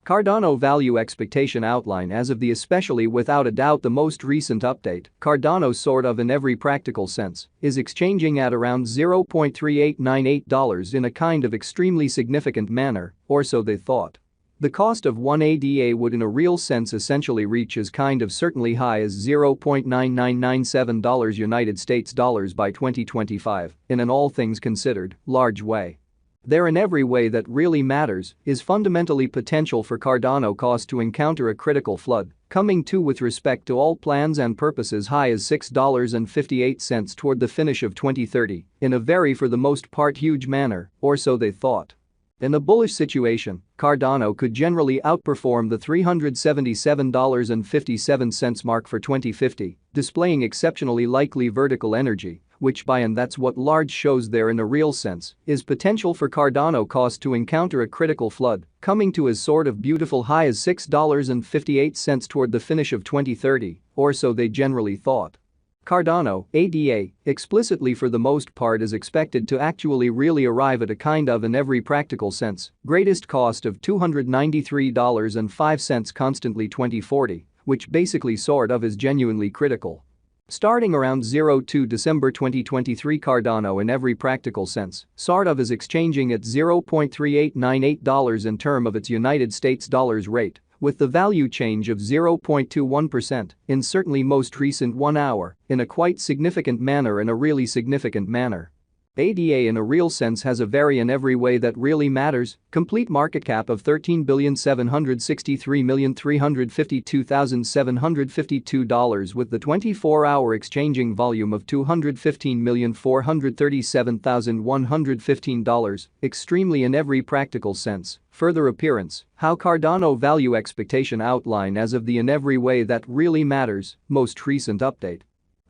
Cardano value expectation outline as of the especially without a doubt the most recent update, Cardano sort of in every practical sense is exchanging at around $0.3898 in a kind of extremely significant manner, or so they thought. The cost of one ADA would in a real sense essentially reach as kind of certainly high as $0.9997 United States dollars by 2025 in an all things considered large way. There in every way that really matters is fundamentally potential for Cardano cost to encounter a critical flood, coming to with respect to all plans and purposes high as $6.58 toward the finish of 2030 in a very for the most part huge manner, or so they thought. In a bullish situation, Cardano could generally outperform the $377.57 mark for 2050, displaying exceptionally likely vertical energy, which by and that's what large shows there in a real sense, is potential for Cardano cost to encounter a critical flood, coming to as sort of beautiful high as $6.58 toward the finish of 2030, or so they generally thought. Cardano, ADA, explicitly for the most part is expected to actually really arrive at a kind of in every practical sense, greatest cost of $293.05 constantly 2040, which basically sort of is genuinely critical. Starting around 02 December 2023 Cardano in every practical sense, sort of is exchanging at $0.3898 in term of its United States dollars rate, with the value change of 0.21% in certainly most recent 1 hour, in a quite significant manner in a really significant manner. ADA in a real sense has a very in every way that really matters, complete market cap of $13,763,352,752 with the 24-hour exchanging volume of $215,437,115, extremely in every practical sense. Further appearance, how Cardano value expectation outline as of the in every way that really matters, most recent update.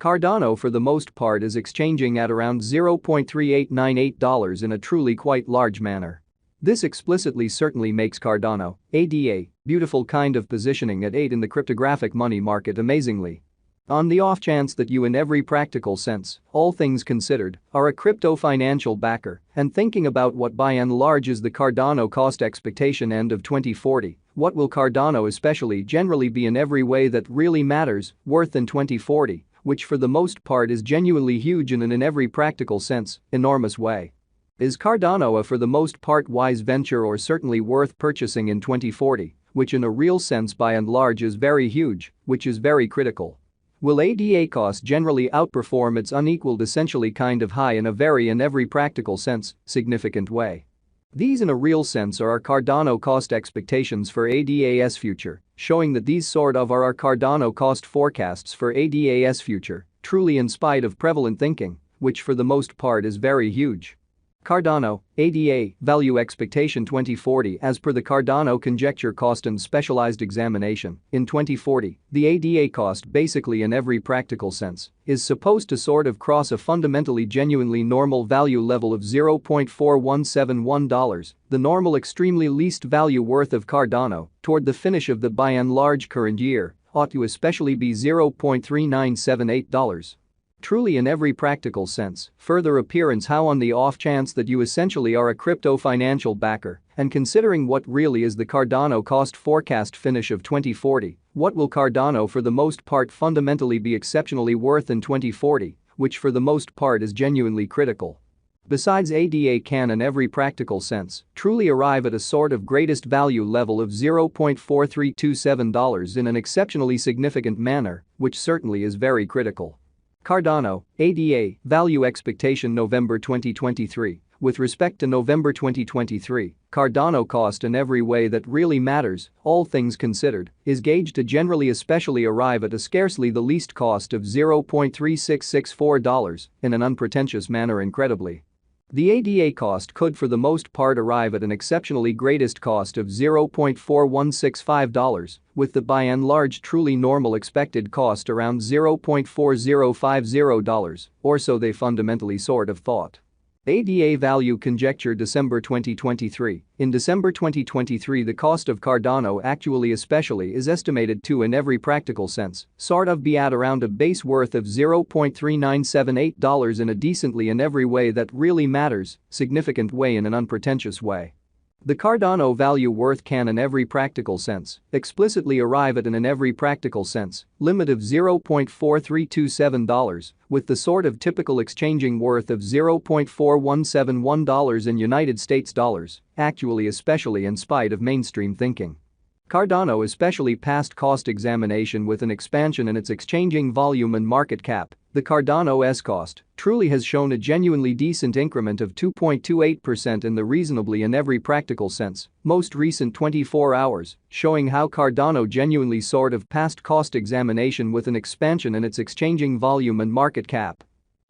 Cardano for the most part is exchanging at around $0.3898 in a truly quite large manner. This explicitly certainly makes Cardano, ADA, beautiful kind of positioning at 8 in the cryptographic money market amazingly. On the off chance that you in every practical sense, all things considered, are a crypto financial backer and thinking about what by and large is the Cardano cost expectation end of 2040, what will Cardano especially generally be in every way that really matters, worth in 2040, which for the most part is genuinely huge and in every practical sense, enormous way. Is Cardano a for the most part wise venture or certainly worth purchasing in 2040, which in a real sense by and large is very huge, which is very critical? Will ADA cost generally outperform its unequaled essentially kind of high in a very in every practical sense, significant way? These in a real sense are our Cardano cost expectations for ADA's future, showing that these sort of are our Cardano cost forecasts for ADA's future, truly in spite of prevalent thinking, which for the most part is very huge. Cardano, ADA, value expectation 2040 as per the Cardano conjecture cost and specialized examination, in 2040, the ADA cost basically in every practical sense is supposed to sort of cross a fundamentally genuinely normal value level of $0.4171, the normal extremely least value worth of Cardano, toward the finish of the by and large current year, ought to especially be $0.3978. Truly in every practical sense, further appearance how on the off chance that you essentially are a crypto financial backer and considering what really is the Cardano cost forecast finish of 2040, what will Cardano for the most part fundamentally be exceptionally worth in 2040, which for the most part is genuinely critical. Besides ADA can in every practical sense truly arrive at a sort of greatest value level of $0.4327 in an exceptionally significant manner, which certainly is very critical. Cardano, ADA, value expectation November 2023. With respect to November 2023, Cardano cost in every way that really matters, all things considered, is gauged to generally especially arrive at a scarcely the least cost of $0.3664 in an unpretentious manner incredibly. The ADA cost could for the most part arrive at an exceptionally greatest cost of $0.4165, with the by and large truly normal expected cost around $0.4050, or so they fundamentally sort of thought. ADA value conjecture December 2023. In December 2023 the cost of Cardano actually especially is estimated to in every practical sense sort of be at around a base worth of $0.3978 in a decently in every way that really matters, significant way in an unpretentious way. The Cardano value worth can in every practical sense explicitly arrive at an in every practical sense limit of $0.4327 with the sort of typical exchanging worth of $0.4171 in United States dollars, actually especially in spite of mainstream thinking. Cardano especially passed cost examination with an expansion in its exchanging volume and market cap. The Cardano's cost truly has shown a genuinely decent increment of 2.28% in the reasonably in every practical sense most recent 24 hours, showing how Cardano genuinely sort of passed cost examination with an expansion in its exchanging volume and market cap.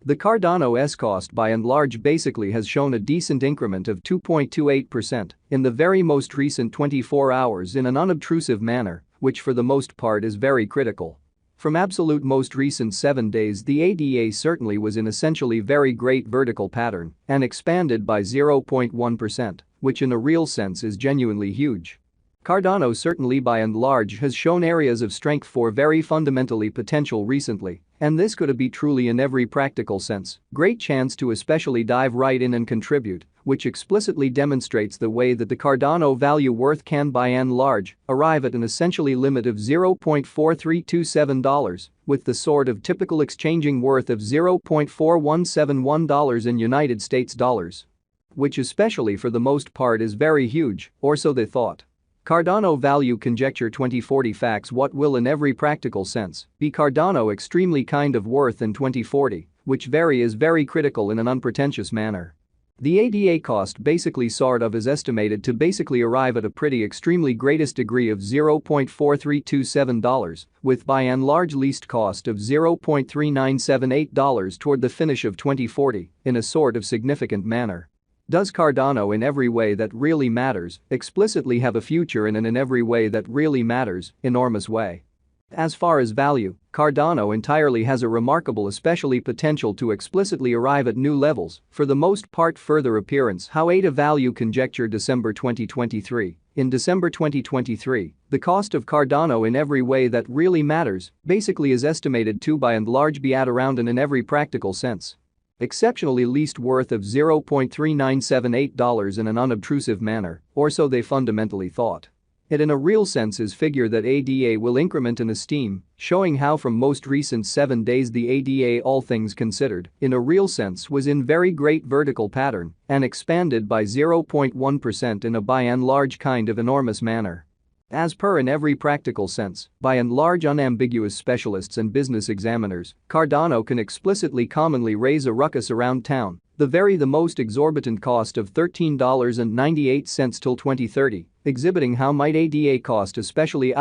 The Cardano's cost by and large basically has shown a decent increment of 2.28% in the very most recent 24 hours in an unobtrusive manner, which for the most part is very critical. From absolute most recent 7 days, the ADA certainly was in essentially very great vertical pattern and expanded by 0.1%, which in a real sense is genuinely huge. Cardano certainly by and large has shown areas of strength for very fundamentally potential recently, and this could be truly in every practical sense great chance to especially dive right in and contribute, which explicitly demonstrates the way that the Cardano value worth can by and large arrive at an essentially limit of $0.4327 with the sort of typical exchanging worth of $0.4171 in United States dollars. Which especially for the most part is very huge, or so they thought. Cardano value conjecture 2040 facts. What will in every practical sense be Cardano extremely kind of worth in 2040, which is very critical in an unpretentious manner. The ADA cost basically sort of is estimated to basically arrive at a pretty extremely greatest degree of $0.4327 with by and large least cost of $0.3978 toward the finish of 2040 in a sort of significant manner. Does Cardano in every way that really matters explicitly have a future in an in every way that really matters enormous way? As far as value, Cardano entirely has a remarkable especially potential to explicitly arrive at new levels, for the most part further appearance how ADA value conjecture December 2023. In December 2023, the cost of Cardano in every way that really matters basically is estimated to by and large be at around an in every practical sense exceptionally least worth of $0.3978 in an unobtrusive manner, or so they fundamentally thought. It in a real sense is figure that ADA will increment in esteem, showing how from most recent 7 days the ADA all things considered, in a real sense was in very great vertical pattern and expanded by 0.1% in a by and large kind of enormous manner. As per in every practical sense, by and large unambiguous specialists and business examiners, Cardano can explicitly commonly raise a ruckus around town, the most exorbitant cost of $13.98 till 2030, exhibiting how might ADA cost especially